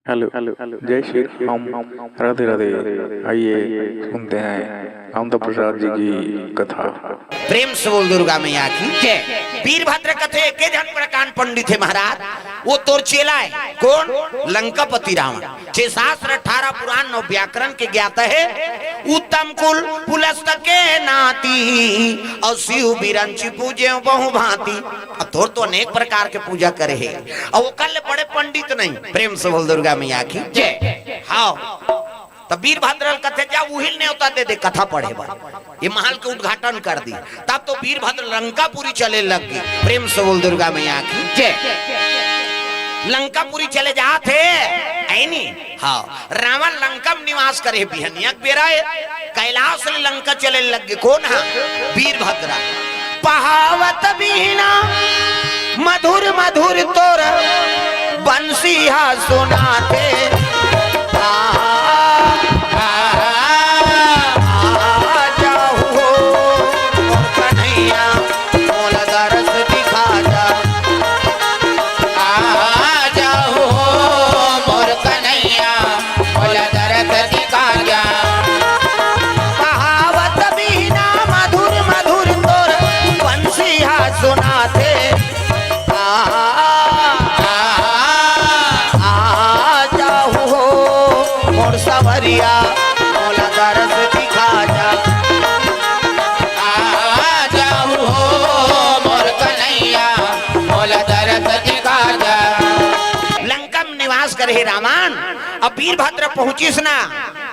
Hello hello जय श्री राम। राधे राधे। आइए सुनते हैं आनंद प्रसाद जी की कथा। प्रेम से बोल दुर्गा मैया की जय। वीरभद्र कथे के जन प्रकांड पंडित है महाराज। वो तोर चेला है कौन? लंकापति रावण। 6 शास्त्र 18 पुराण 9 व्याकरण के ज्ञाता है। उत्तम कुल पुलस्त के नाती और शिव बिरंची पूजे बहु भांति। अब तोर तो अनेक प्रकार के पूजा करे है और वो कल बड़े पंडित नहीं। प्रेम से बोल दुर्गा मैया की जय। हाँ तब वीरभद्र कथे जा उहिल ने होता दे कथा पढ़े बा ये महल के उद्घाटन कर दी। तब तो वीरभद्र लंकापुरी चले लग गई। प्रेम से बोल दुर्गा मैया की जय। लंकापुरी चले जाते ऐनी हाँ रावण लंका में निवास करे बिहनियक बेरा कैलाश से लंका चले लग गए। कौन है? वीरभद्र। पहावत बीना मधुर मधुर तोर बंसिया सुनाते। रावण अब वीरभद्र पहुंचिस ना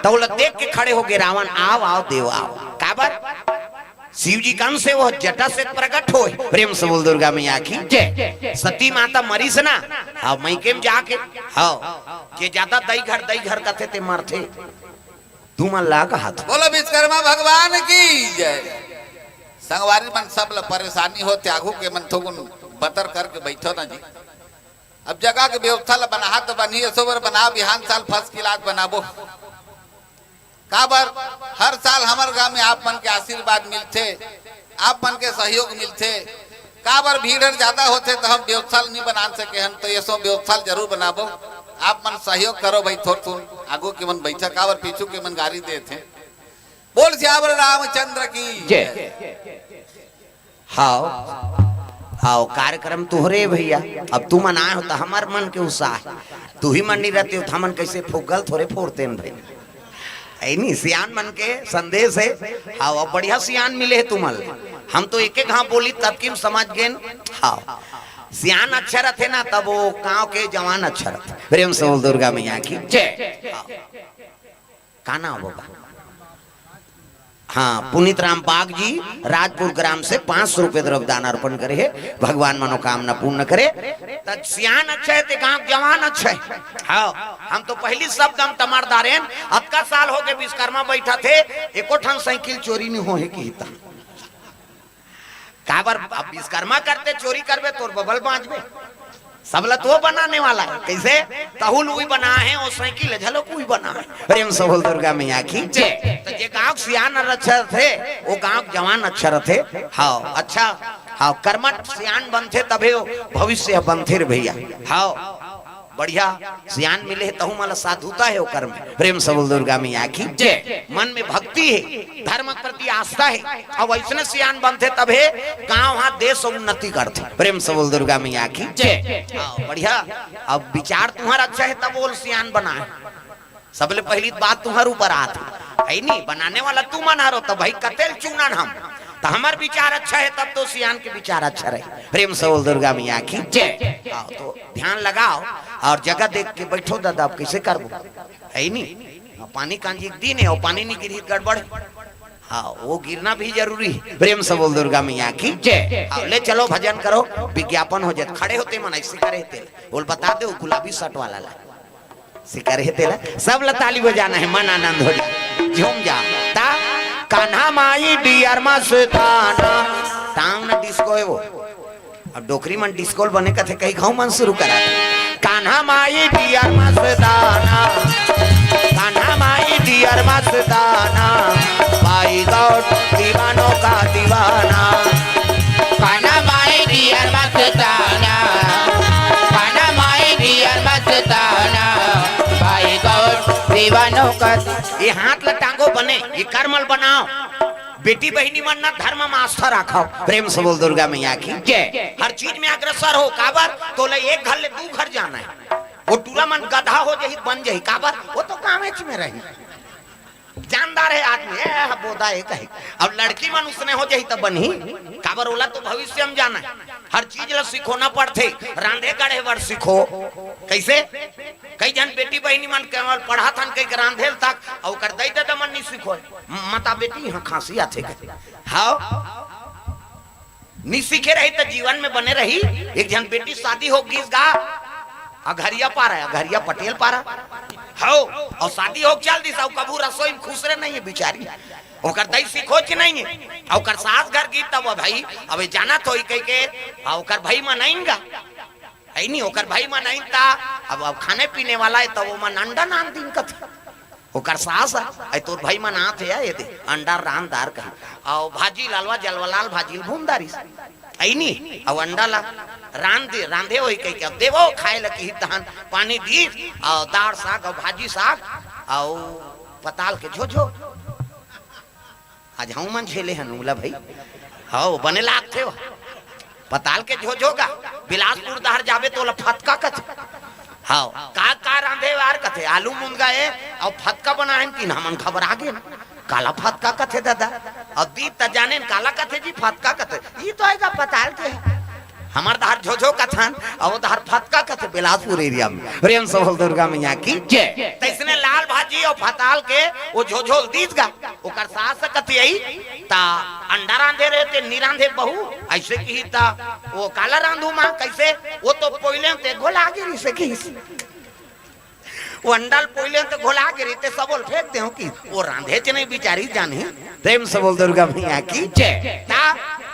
तो देख के खड़े हो गए रावण। आओ आओ देव आओ। काबर शिव जी कन से वो जटा से प्रकट हो। प्रेम से बोल दुर्गा मैया की जय। सती माता मरीस ना अब मई के जाके हाँ के ज्यादा दई घर कथे ते मरथे तू मन लाग हाथ। बोलो विश्वकर्मा भगवान की जय। संगवारी मन सब ल परेशानी हो त्यागू के मन थोगुन बतर करके बैठो ना जी। अब जगह के व्यवस्था ला बना तो बनी सोबर बना बिहान साल फर्स्ट क्लास बनाबो। काबर हर साल हमारे गांव में आप मन के आशीर्वाद मिलते, आप मन के सहयोग मिलते। काबर भीड़ ज्यादा होते तो हम व्यवस्था नहीं बना सके हम तो ये सो व्यवस्था जरूर बनाबो। आप मन सहयोग करो भाई थोड़ थोड़ आगो के मन बैठा काबर पीछू के मन गाड़ी देते। बोल श्यावर रामचंद्र की जय। हाँ हाँ कार्यक्रम तुहरे भैया। अब तू मन आए हो तो हमार मन के उत्साह तू ही मन नहीं रहते हो तो हमन कैसे फुगल थोड़े फोड़ते भाई ऐनी सियान मन के संदेश है। हाँ अब बढ़िया सियान मिले है तुमल। हम तो एक एक हाँ बोली तब की समझ गए। हाँ सियान अच्छा रहते ना तब वो गाँव के जवान अच्छा रहते। प्रेम से बोल दुर्गा मैया की जय। काना हो बाबा। हाँ पुनीत राम बाग जी राजपुर ग्राम से 500 रुपए द्रव्यदान अर्पण करे है। भगवान मनोकामना पूर्ण करे। तब सियान अच्छा है गांव जवान अच्छा है। हाँ हम तो पहली शब्द हम तमारदारेन अतका साल हो गए विश्वकर्मा बैठा थे एको ठन साइकिल चोरी नहीं हो है की हिता। काबर अब विश्वकर्मा करते चोरी करबे तोर बबल बांचबे सबला तो बनाने वाला है। कैसे तहुल हुई बना है और साइकिल झलक हुई बना है। प्रेम से बोल दुर्गा मैया की जय। तो जे गांव सियान अच्छा थे वो गांव जवान अच्छा रहते। हाँ अच्छा हाँ कर्मठ सियान बनते तबे भविष्य बनते भैया। हाँ बढ़िया सियान मिले है तहु माला साधुता है वो कर्म। प्रेम से बोल दुर्गा मैया की जय। मन में भक्ति है धर्म प्रति आस्था है और वैसने सियान बनते तबे गांव वहां देश उन्नति करते। प्रेम से बोल दुर्गा मैया की जय। बढ़िया अब विचार तुम्हारा अच्छा है तब बोल सियान बना है। सबले पहली बात तुम्हारे ऊपर आती है नहीं बनाने वाला तू मना रहो तो भाई कतेल चुनन हम तो हमार विचार अच्छा है तब तो सियान के विचार अच्छा रहे। प्रेम से बोल दुर्गा मैया की जय। तो ध्यान लगाओ और जगह देख के बैठो दादा। आप कैसे करबो है नहीं पानी कांजी दिन है और पानी नहीं गिरी गड़बड़। हाँ वो गिरना भी जरूरी है। प्रेम से बोल दुर्गा मैया की जय। ले चलो भजन करो विज्ञापन हो जाए। खड़े होते मन ऐसे करे थे बोल बता दो गुलाबी शर्ट वाला ला सिकारे तेला सब ला ताली बजाना है मन आनंद हो जाए झूम जा ता कान्हा माई डियर मस्ताना टाउन डिस्को है वो। अब डोकरी मन डिस्को बने का थे कहीं गाँव मन शुरू करा कान्हा माई डियर मस्ताना कान्हा माई डियर मस्ताना भाई गौर दीवानों का दीवाना। कान्हा माई डियर मस्ताना कान्हा माई डियर मस्ताना कैसा हो कहती ये हाथ लटांगो बने ये कर्मल बनाओ बेटी बहनी मन ना धर्म में आस्था रखो प्रेम से बोल दुर्गा मैया की जय। हर चीज में अग्रसर हो काबर तो ले एक घर ले दू घर जाना है वो टूला मन गधा हो जही बन जही काबर वो तो कामेच में रही जानदार है आदमी है बोधा है कहे अब लड़की मन उसने हो जही तो बनी काबर ओला तो भविष्य में जाना है हर चीज ला सिखोना पड़ते रांधे गढ़े वर सीखो कैसे कई जन बेटी बहनी मन केवल पढ़ा थन कई रांधेल तक और कर दई दे मन नहीं सीखो माता बेटी यहाँ खांसी आथे हां नहीं सीखे रही तो जीवन में बने रही एक जन बेटी शादी हो गीस गा अघरिया पारा अघरिया पटेल पारा हो और शादी हो चल दी सब कबू रसोई में खुश रहे नहीं है बेचारी ओकर दई सीखो कि नहीं है ओकर सास घर गीत तब भाई अब जाना तो ही कह के ओकर भाई मनाइंगा है नहीं ओकर भाई मनाइन ता अब खाने पीने वाला है तो वो मन अंडा नाम दिन का ओकर सास है तोर भाई मनात है ये दे अंडा रानदार का और भाजी लालवा जलवलाल भाजी भूमदारी है नहीं और अंडा ला रांधे होई कह के अब देवो खाए लगी धान पानी दी और दाल साग और भाजी साग और पताल के झोझो आज हम मन झेले हैं नूला भाई हां बने लागते हो पताल के झोझोगा बिलासपुर दहर जावे तो फतका कथे हां का रांधे वार कथे आलू मुनगा है और फतका बनाएन तीन हमन खबर आगे ना काला फतका कथे दादा और दीप त जाने काला कथे जी फतका कथे ये तो आएगा पताल के हमार दहर झोझो कथन और दहर फतका कथे बिलासपुर एरिया में प्रेम से बोल दुर्गा मैया की जय। तैसने लाल भाजी और फताल के वो झोझो दीस गा ओकर सास कथे आई ता अंडा रांधे रहते निरांधे बहू ऐसे की ता वो काला रांधू मां कैसे वो तो पहिले ते घोला गिरी से की वो अंडल पहिले तो घोला गिरी ते सबोल फेंकते हो कि वो रांधे च नहीं बिचारी जाने प्रेम से बोल दुर्गा मैया की जय। ता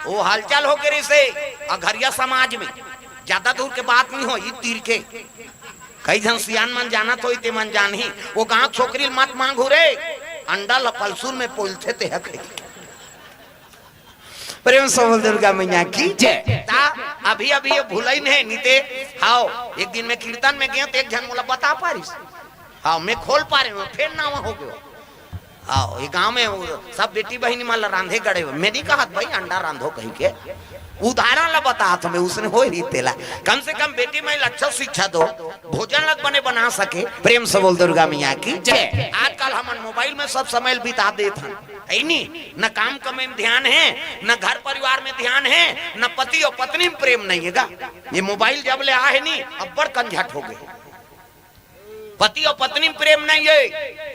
वो हलचल हो गिरी से अघरिया समाज में ज्यादा दूर के बात नहीं हो ये तीर के कई जन सियान मन जाना तो इते मन जान ही वो गांव छोकरी मत मांगू रे अंडा लपलसुर में पोलथे ते हक प्रेम से बोल दुर्गा मैया की जय। ता अभी अभी ये भूलई नहीं नीते हाओ एक दिन में कीर्तन में गए तो एक जन बोला बता पारिस हां मैं खोल पा रहे हूं फिर नाम हो गयो आओ ये गांव में सब बेटी बहनी माल रांधे गड़े मेरी कहा भाई अंडा रांधो कहीं के उदाहरण ला बता तुम्हें उसने हो ही तेला कम से कम बेटी में अच्छा शिक्षा दो भोजन लग बने बना सके प्रेम से बोल दुर्गा मैया की जय। आजकल हम मोबाइल में सब समय बिता देते हैं नहीं न काम कमे में ध्यान है न घर परिवार में ध्यान है न पति और पत्नी में प्रेम नहीं है ये मोबाइल जब ले आए नहीं अब बड़ कंझट हो गए पति और पत्नी में प्रेम नहीं है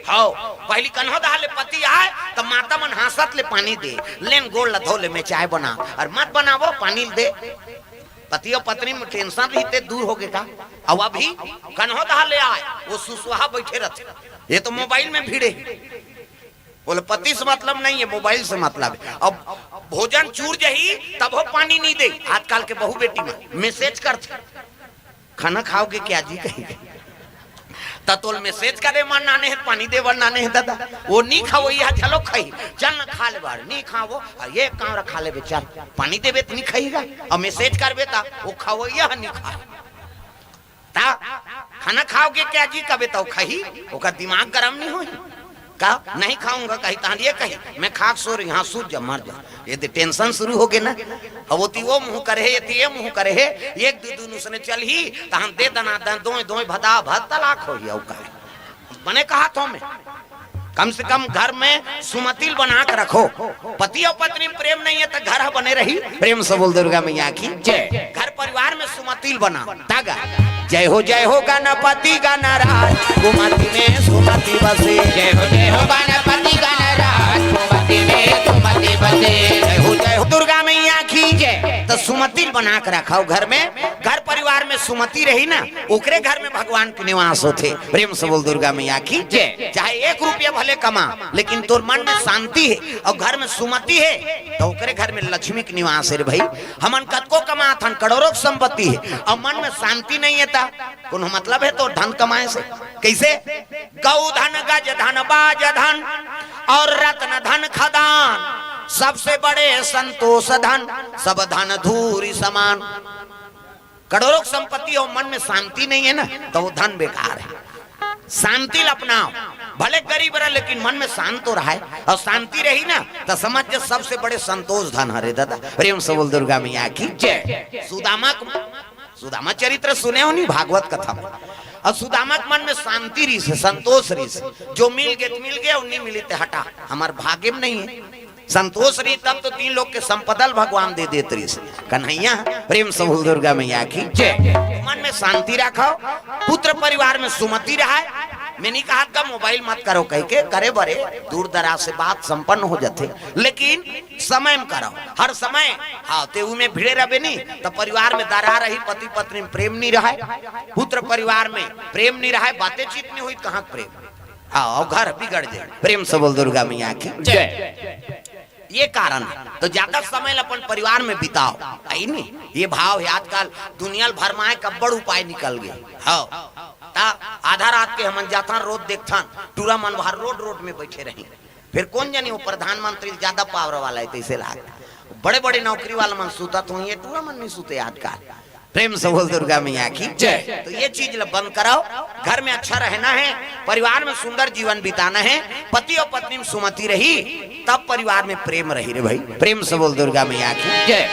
हां पहली कन्हो दाले पति आए तो माता मन हासत ले पानी दे लेन गोल लधो ले में चाय बना और मत बनावो पानी दे पति और पत्नी में टेंशन रहते दूर हो गए का अब अभी कन्हो दाले आए वो सुसुहा बैठे रहते ये तो मोबाइल में भिड़े बोले पति से मतलब नहीं है मोबाइल से मतलब है अब भोजन चूर जही तब हो पानी नहीं दे आजकल के बहु बेटी में मैसेज करते खाना खाओगे क्या जी कहेंगे ततोल मैसेज करे मन नाने है पानी दे वर नाने है दादा वो नहीं खाओ यह चलो खाई चल न खा ले बार नहीं खाओ ये काम रखा ले चल पानी देबे तो नहीं खाईगा और मैसेज करबे ता वो खाओ यह नहीं खा ता खाना खाओगे क्या जी कबे तो खाई ओका दिमाग गरम नहीं होई का नहीं खाऊंगा कहीं तानिए कहीं मैं खाक सो रही यहाँ सूझ जा मर जा ये तो टेंशन शुरू हो गए ना अब वो मुंह करे ये मुंह करे एक दून उसने चल ही तो हम दे दना दो दो भदा भद तलाक हो गया का बने कहा तो मैं कम से कम घर में सुमतिल बना के रखो पति और पत्नी में प्रेम नहीं है तो घर बने रही प्रेम से बोल दुर्गा मैया की जय। घर परिवार में सुमतिल बना तागा जय हो गणपति गणराज सुमति में सुमति बसे जय हो गणपति गणराज सुमति में सुमति बसे जय हो दुर्गा मैया की जय। तो सुमतिल बना के रखो घर में घर परिवार में सुमति रही ना ओकरे घर में भगवान के निवास होते प्रेम से बोल दुर्गा मैया की जय। चाहे 1 रुपया भले कमा लेकिन तोर मन में शांति है और घर में सुमति है तो ओकरे घर में लक्ष्मी के निवास है भाई हमन कतको कमाथन करोड़ों संपत्ति है और मन में शांति नहीं है ता कोनो मतलब है तो धन कमाए से कैसे गौ धन गज धन बाज धन और रत्न धन खदान सबसे बड़े संतोष धन सब धन धूरी समान करोड़ों संपत्ति और मन में शांति नहीं है ना तो वो धन बेकार है शांति अपनाओ भले गरीब रहा लेकिन मन में शांत तो रहा है, और शांति रही ना तो समझ जे सबसे बड़े संतोष धन हरे दादा। प्रेम से बोल दुर्गा मैया की जय। सुदामा चरित्र सुने हो नहीं भागवत कथा में, और सुदामा के मन में शांति रही से, संतोष रही से, जो मिल गए और नहीं मिले तो हटा, हमार भाग्य में नहीं है। संतोष रही तब तो 3 लोग के संपदल भगवान दे देते रही से कन्हैया। प्रेम से बोल दुर्गा मैया की जय। मन में शांति रखो, पुत्र परिवार में सुमति रहा है। मैंने कहा था मोबाइल मत करो कह के, करे बरे दूर दराज से बात संपन्न हो जाते, लेकिन समय में करो हर समय। हाँ ते में भिड़े रहे नहीं तो परिवार में दरार रही, पति पत्नी में प्रेम नहीं रहा, पुत्र परिवार में प्रेम नहीं रहा, बातें चीत नहीं हुई, कहाँ प्रेम। हाँ घर बिगड़ जाए। प्रेम से बोल दुर्गा मैया की जय। ये कारण है तो ज्यादा समय अपन परिवार में बिताओ, आई नहीं ये भाव है। आजकल दुनिया भर में कब्बड़ उपाय निकल गए। हाँ आधा रात के हम जाता रोज देखता टूरा मन बाहर रोड में बैठे रही, फिर कौन जानी वो प्रधानमंत्री ज्यादा पावर वाला है कैसे लाग, बड़े बड़े नौकरी वाला मन सूता तो ये टूरा मन नहीं सूते आजकल। प्रेम से बोल दुर्गा मैया की जय। तो ये चीज बंद कराओ, घर में अच्छा रहना है, परिवार में सुंदर जीवन बिताना है, पति और पत्नी में सुमति रही तब परिवार में प्रेम रही रे भाई। प्रेम से बोल दुर्गा मैया की जय।